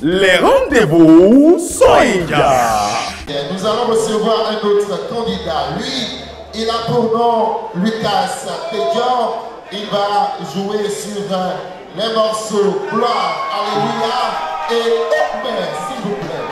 Les rendez-vous sont immédiats. Nous allons recevoir un autre candidat. Lui, il a pour nom Lucas Pédion. Il va jouer sur les morceaux Gloire, Alléluia et Amen, s'il vous plaît.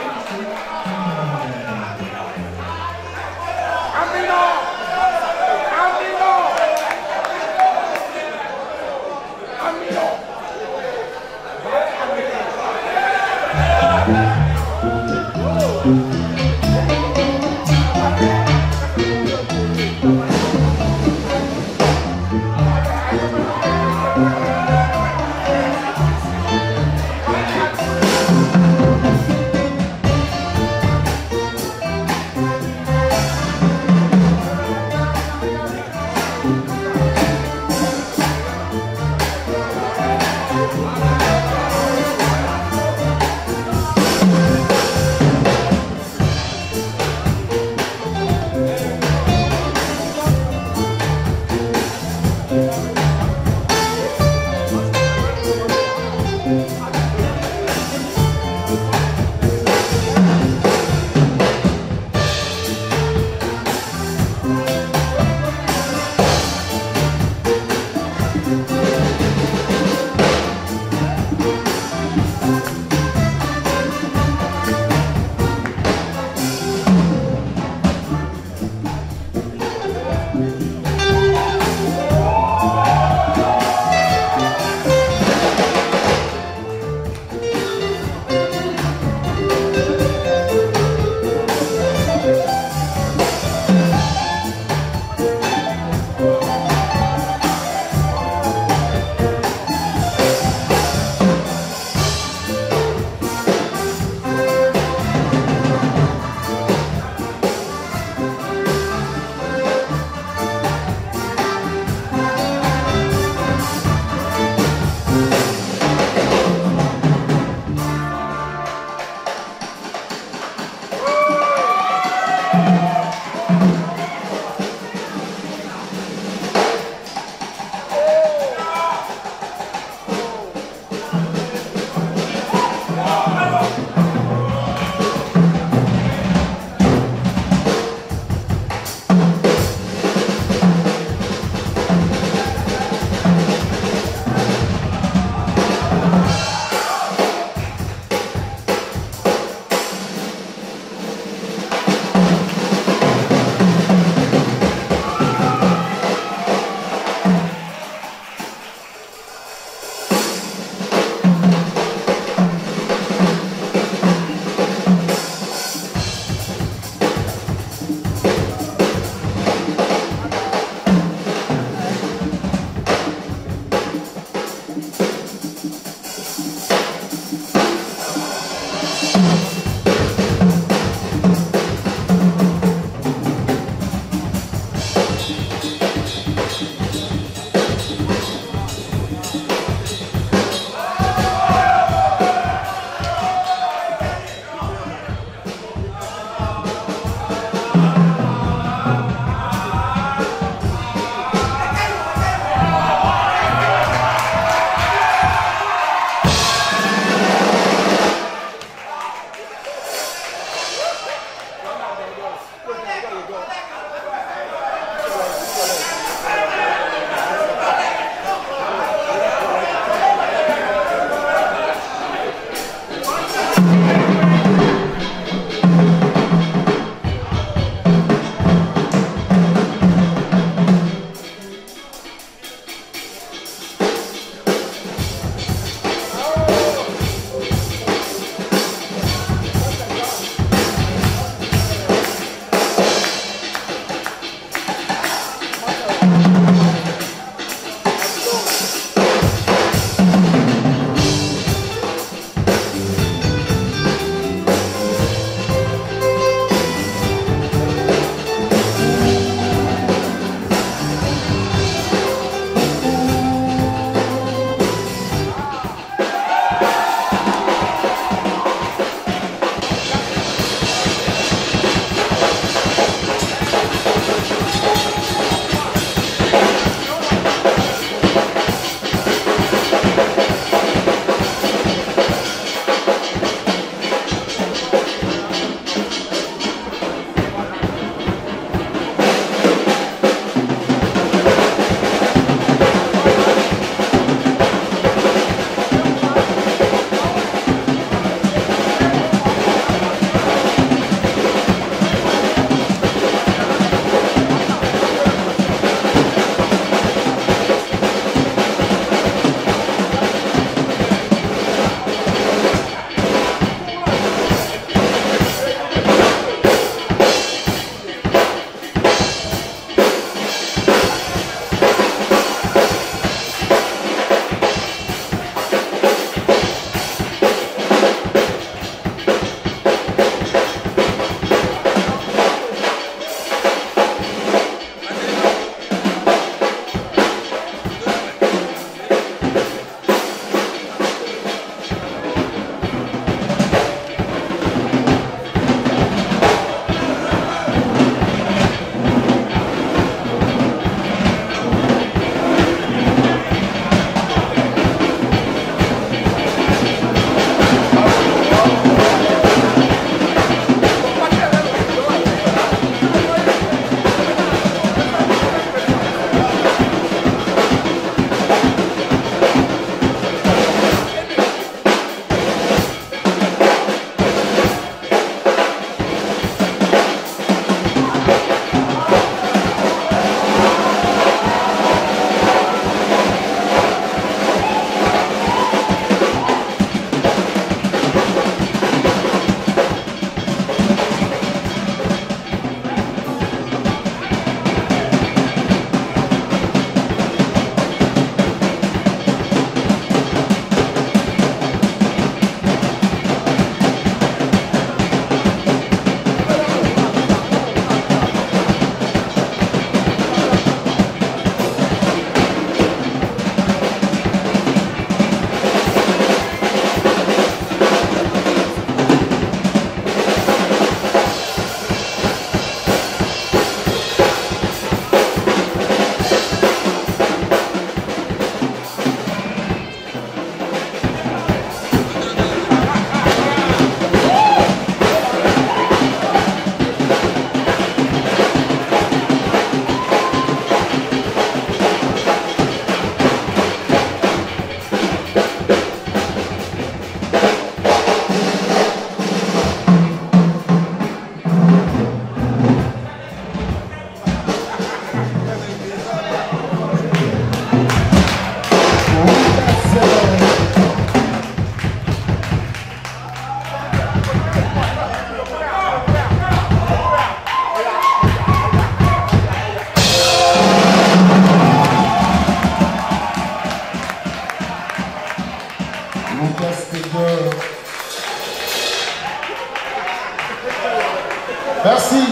Merci.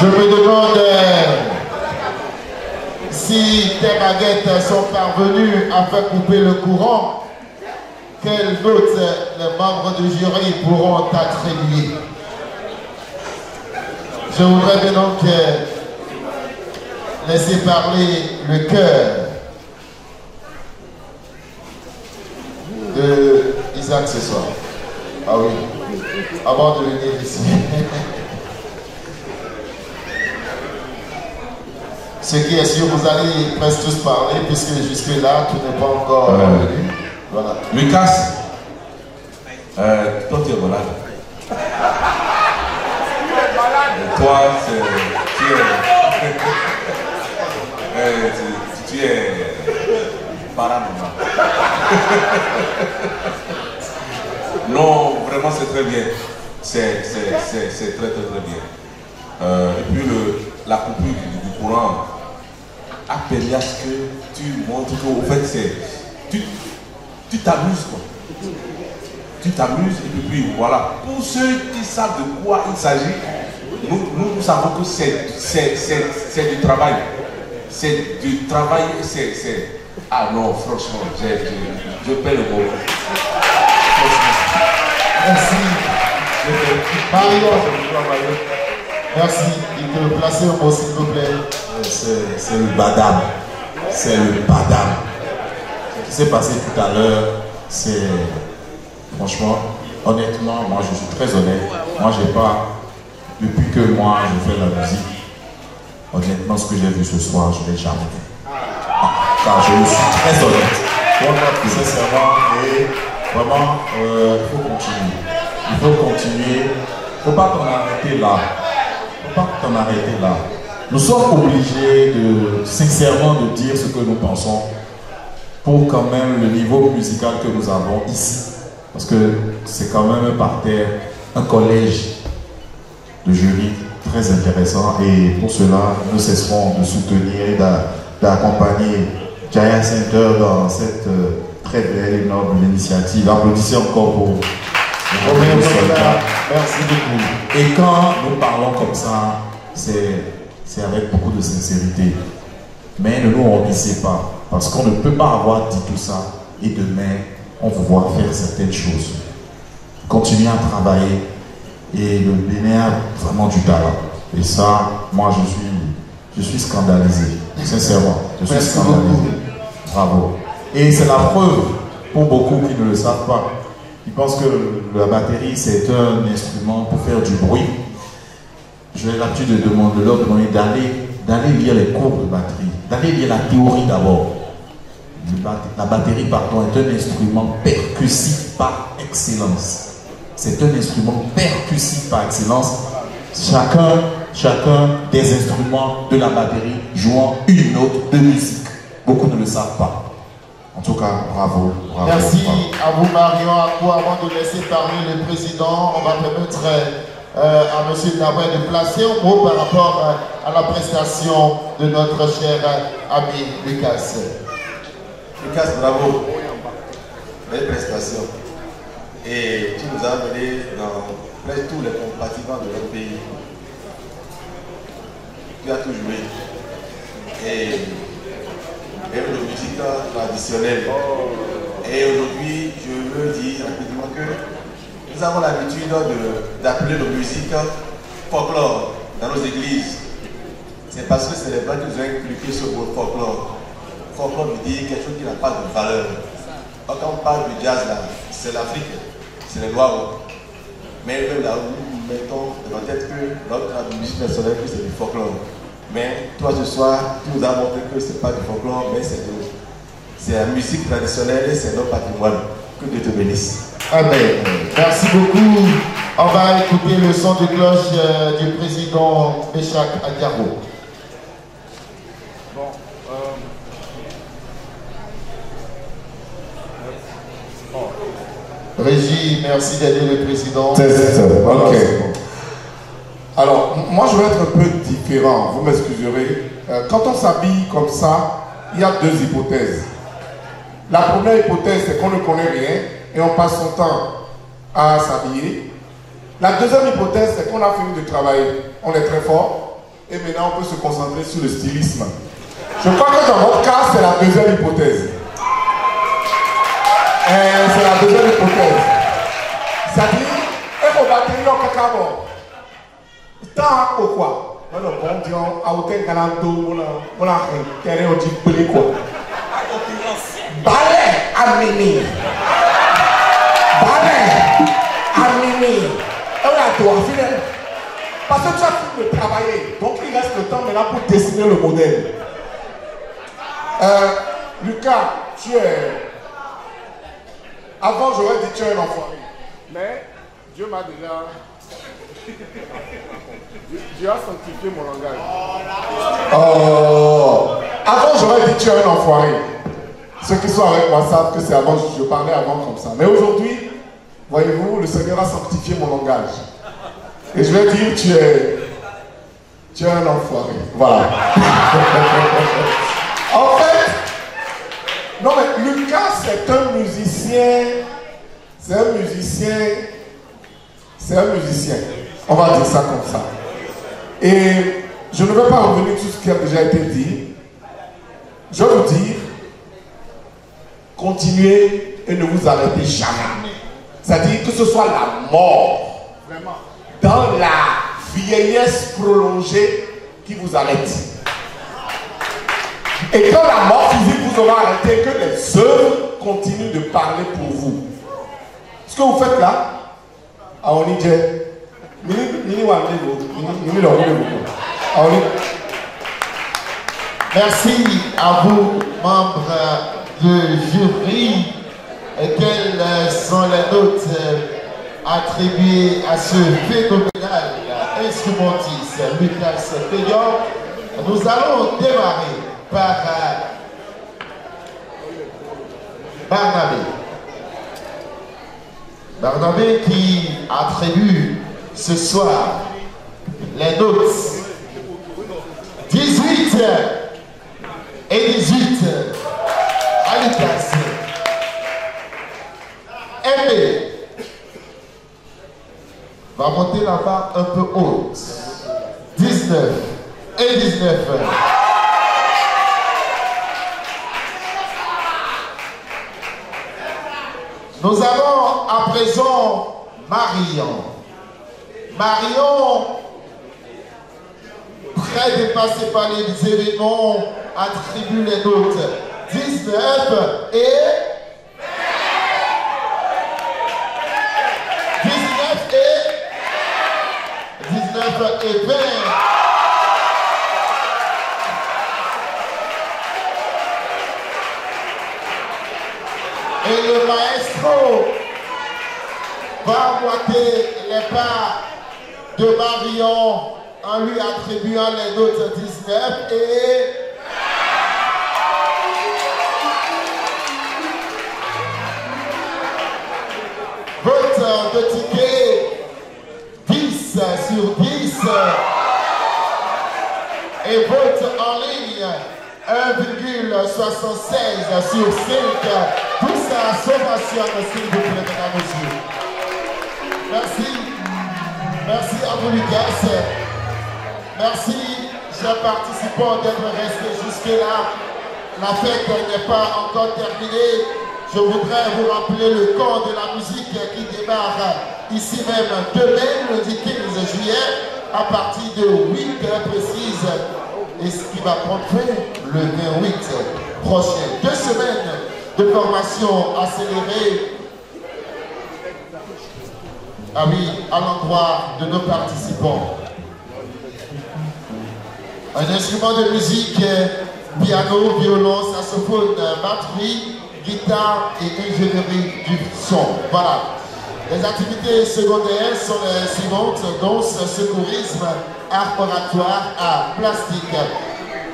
Je me demande si tes baguettes sont parvenues à faire couper le courant, quelles notes les membres du jury pourront attribuer. Je voudrais bien donc laisser parler le cœur de Isaac ce soir. Ah oui, avant de venir ici. Ce qui est sûr, vous allez presque tous parler, puisque jusque-là, tout n'est pas encore venu. Voilà. Lucas, toi tu es malade. Toi, tu es paranormal. Non, vraiment c'est très bien. C'est très bien. Et puis la coupure du courant a permis à ce que tu montres qu'au fait tu t'amuses quoi. Tu t'amuses et puis voilà. Pour ceux qui savent de quoi il s'agit, nous savons que c'est du travail. C'est du travail, Ah non, franchement, je perds le mot. Merci. Mario. Merci. Il peut placer un mot s'il vous plaît. C'est le badam. C'est le badam. Ce qui s'est passé tout à l'heure, c'est... Franchement, honnêtement, moi je suis très honnête. Moi j'ai pas... Depuis que moi je fais la musique, honnêtement ce que j'ai vu ce soir, je ne l'ai jamais vu. Car je suis très honnête. Sincèrement, et vraiment, il faut continuer. Il faut continuer. Il ne faut pas t'en arrêter là. Il ne faut pas t'en arrêter là. Nous sommes obligés de, sincèrement de dire ce que nous pensons pour quand même le niveau musical que nous avons ici. Parce que c'est quand même par terre un collège de jury très intéressant et pour cela nous cesserons de soutenir et d'accompagner Giant Center dans cette très belle et noble initiative. Applaudissez encore pour Merci beaucoup. Et quand nous parlons comme ça, c'est avec beaucoup de sincérité. Mais ne nous remplissez pas, parce qu'on ne peut pas avoir dit tout ça et demain on vous voit faire certaines choses. Continuez à travailler et le Bénin a vraiment du talent. Et ça, moi je suis scandalisé. Sincèrement, je suis scandalisé. Bravo. Et c'est la preuve pour beaucoup qui ne le savent pas. Ils pensent que la batterie c'est un instrument pour faire du bruit. J'ai l'habitude de leur demander d'aller lire les cours de batterie, d'aller lire la théorie d'abord. La batterie, pardon, est un instrument percussif par excellence. C'est un instrument percussif par excellence. Chacun des instruments de la batterie jouant une note de musique. Beaucoup ne le savent pas. En tout cas, bravo. Merci bravo. à vous Marion. Avant de laisser parler le président, on va permettre à M. Naoué de placer un mot par rapport à la prestation de notre cher ami Lucas. Lucas, bravo. Belle prestation. Et tu nous as amené dans presque tous les compartiments de notre pays. Tu as tout joué. Et même le musique traditionnel. Et aujourd'hui, je veux dire rapidement que nous avons l'habitude d'appeler nos musiques folklore dans nos églises. C'est parce que c'est les Blancs qui nous ont inculqué ce mot folklore. Folklore veut dire quelque chose qui n'a pas de valeur. Quand on parle du jazz, là, c'est l'Afrique, c'est les Noirs. Mais même là où nous mettons dans la tête que notre musique personnelle, que c'est du folklore. Mais toi ce soir, tu nous as montré que ce n'est pas du folklore, mais c'est la musique traditionnelle et c'est notre patrimoine. Que Dieu te bénisse. Amen. Merci beaucoup. On va écouter le son de cloche du président Béchac Adiaro. Régie, merci d'aider le président. Ok. Alors, moi je vais être un peu différent, vous m'excuserez. Quand on s'habille comme ça, il y a deux hypothèses. La première hypothèse, c'est qu'on ne connaît rien et on passe son temps à s'habiller. La deuxième hypothèse, c'est qu'on a fini de travailler. On est très fort. Et maintenant, on peut se concentrer sur le stylisme. Je crois que dans votre cas, c'est la deuxième hypothèse. C'est la deuxième hypothèse. C'est-à-dire, il faut battre le cacao. Tant pourquoi? On bon Dieu, à hauteur galanto, on a un au type de quoi. Balai à Mimi. Balai à Mimi. On a toi, fidèle. Parce que tu as fini de travailler. Donc il reste le temps maintenant pour dessiner le modèle. Lucas, tu es. Avant, j'aurais dit tu es un enfoiré. Mais Dieu m'a déjà. Dieu a sanctifié mon langage. Avant, j'aurais dit tu es un enfoiré. Ceux qui sont avec moi savent que c'est avant, je parlais avant comme ça. Mais aujourd'hui, voyez-vous, le Seigneur a sanctifié mon langage. Et je vais dire tu es un enfoiré. Voilà. En fait, non mais Lucas, c'est un musicien. C'est un musicien. C'est un musicien. On va dire ça comme ça. Et je ne vais pas revenir sur ce qui a déjà été dit. Je veux dire, continuez et ne vous arrêtez jamais. C'est-à-dire que ce soit la mort, vraiment, dans la vieillesse prolongée qui vous arrête. Et quand la mort physique vous aura arrêté, que les œuvres continuent de parler pour vous. Ce que vous faites là, à Onidje, merci à vous, membres du jury. Et quelles sont les notes attribuées à ce phénoménal instrumentiste Lucas Tejon? Nous allons démarrer par Barnabé. Barnabé qui attribue ce soir les notes 18 et 18 à Lucas. Aimé va monter la barre un peu haute. 19 et 19. Nous avons à présent Marion. Marion, très dépassée par les événements, attribue les notes 19 et 19 et 20. Et le maestro va boiter les pas de Marion en lui attribuant les notes 19 et 20. Vote de ticket 10 sur 10 et vote en ligne 1,76 sur 5. Tout ça sommation, s'il vous plaît, mesdames et messieurs. Merci. Merci à vous, Lucas. Merci, chers participants, d'être restés jusque-là. La fête n'est pas encore terminée. Je voudrais vous rappeler le camp de la musique qui démarre ici même demain, le 15 juillet, à partir de 8 heures précises. Et ce qui va prendre fin le 28 prochain. 2 semaines de formation accélérée. Ah oui, à l'endroit de nos participants. Un instrument de musique, piano, violon, saxophone, batterie, guitare et ingénierie du son. Voilà. Les activités secondaires sont les suivantes: danse, secourisme, art oratoire, art plastique.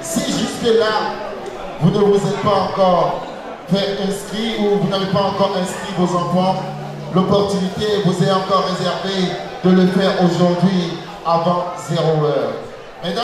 Si jusque-là, vous ne vous êtes pas encore fait inscrit ou vous n'avez pas encore inscrit vos enfants, l'opportunité vous est encore réservée de le faire aujourd'hui avant 0 heure.